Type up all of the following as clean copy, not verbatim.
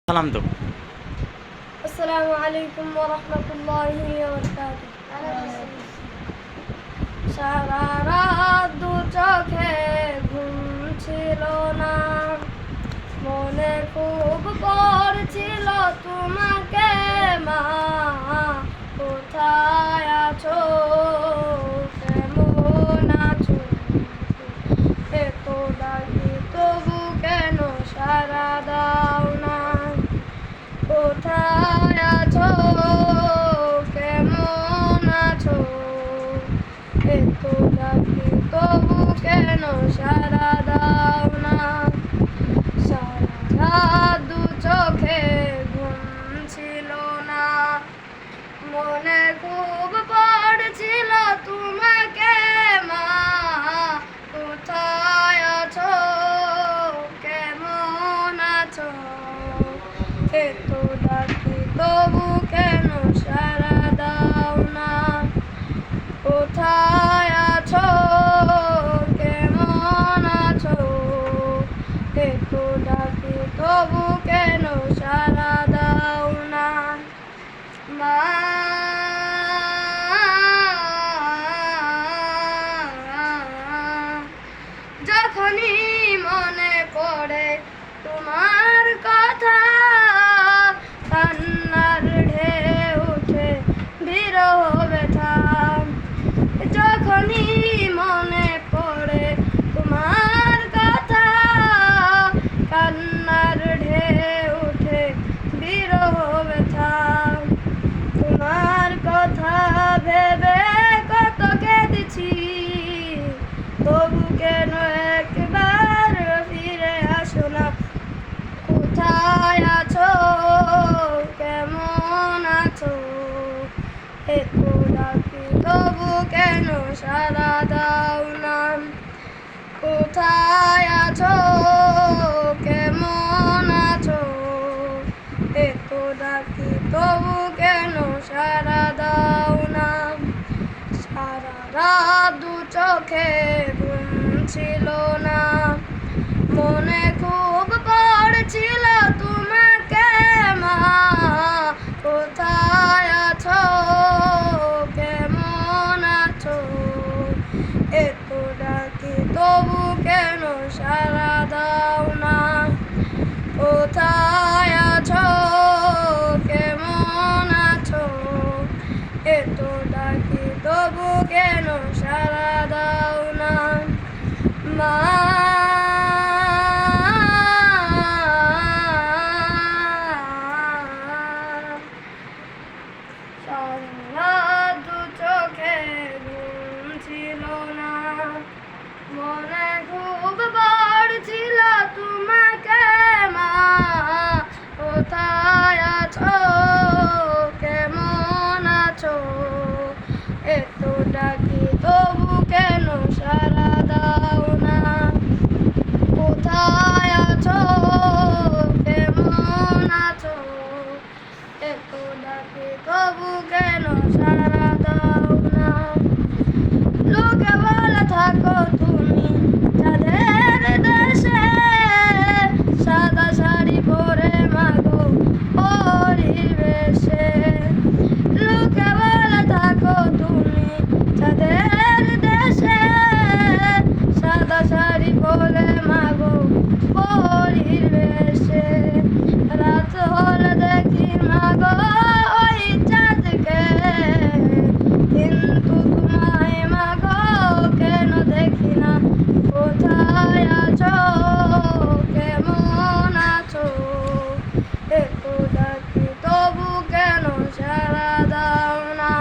সালাম তো। আসসালামু আলাইকুম ওয়া রাহমাতুল্লাহি ওয়া বারাকাতুহু। সারা রাত দু চোখে ঘুম ছিল না, মনে খুব পড়ছিল তোমাকে মা, কোথায় আছো, কেমন আছো, এত ডাকি তবু কেন সারা দাও না, কোথায় আছো, কেমন আছো, এত ডাকি তবু কেন সারা দাও না। সারা রাত দু চোখে ঘুম ছিল না, মনে খুব পড়ছিল তোমাকে মা, কোথায় আছো, কেমন আছো, এত ডাকি তবু কেন সারা দাও না, কোথায় আছো, কেমন আছো, এত ডাকি তবু কেন সারা দাও না। মা যখনই মনে পড়ে তোমার কথা, কান্নার ঢেউ উঠে বিরহ ব্যথা। যখনই মনে পড়ে তোমার কথা, কান্নার ঢেউ উঠে বিরহ ব্যথা। তোমার কথা ভেবে কত কেঁদেছি, তবু কেন একবার ফিরে আসো না, কোথায় আছো, কেমন আছো, এত ডাকি তবু কেন সারা দাও না, কোথায় আছো, কেমন আছো, এত ডাকি তবু কেন সারা দাও না। সারা রাত দু চোখে ঘুম ছিল না, মনে খুব পড়ছিল তোমাকে মা, কোথায় আছো, কেমন আছো, এত ডাকি তবু কেন সারা দাও না, কোথায় আছো, কেমন আছো, এত ডাকি তবু কেন সারা দাও না। মা সারা দু চোখে ঘুম ছিল না, মনে খুব পড়ছিল তোমাকে মা, কোথায় আছো, কেমন আছো, এত ডাকি তবু কেন সারা দাও না, কোথায় আছো, কেমন আছো, এত ডাকি তবু কেন সারা দাও না। লোকে বলে থাকো তুমি চাঁদের দেশে, সাদা শাড়ি পরে মাগো পরিবেশে। লোকে বলে থাকো তুমি চাঁদের দেশে, সাদা শাড়ি পরে মাগো পরিবেশে। রাত হলে দেখি মাগো ওই চাঁদকে, কিন্তু তোমায় মাগো কেন দেখি না, কোথায় আছো, কেমন আছো, এত ডাকি তবু কেন সারা দাও না,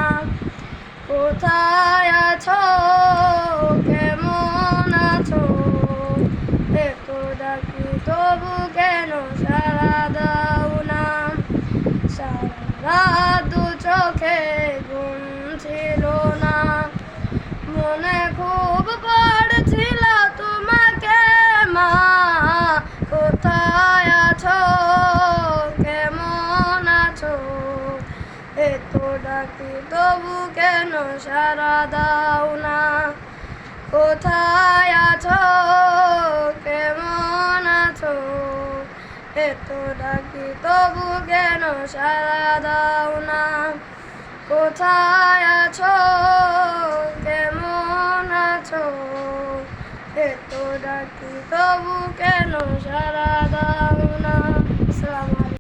কোথায় আছো, কেমন আছো, এত ডাকি তবু কেন সারা দাও না। সারা রাত দু চোখে ঘুম ছিল না, মনে খুব পড়ছিল তোমাকে মা, কোথায় আছো, কেমন আছো, এত ডাকি তবু কেন সারা দাও না, কোথায় আছো, কেমন আছো, এত ডাকি তবু কেন সাড়া দাও না? কোথায় আছো, কেমন আছো? এত ডাকি তবু কেন সাড়া দাও না? আসসালামু আলাইকুম।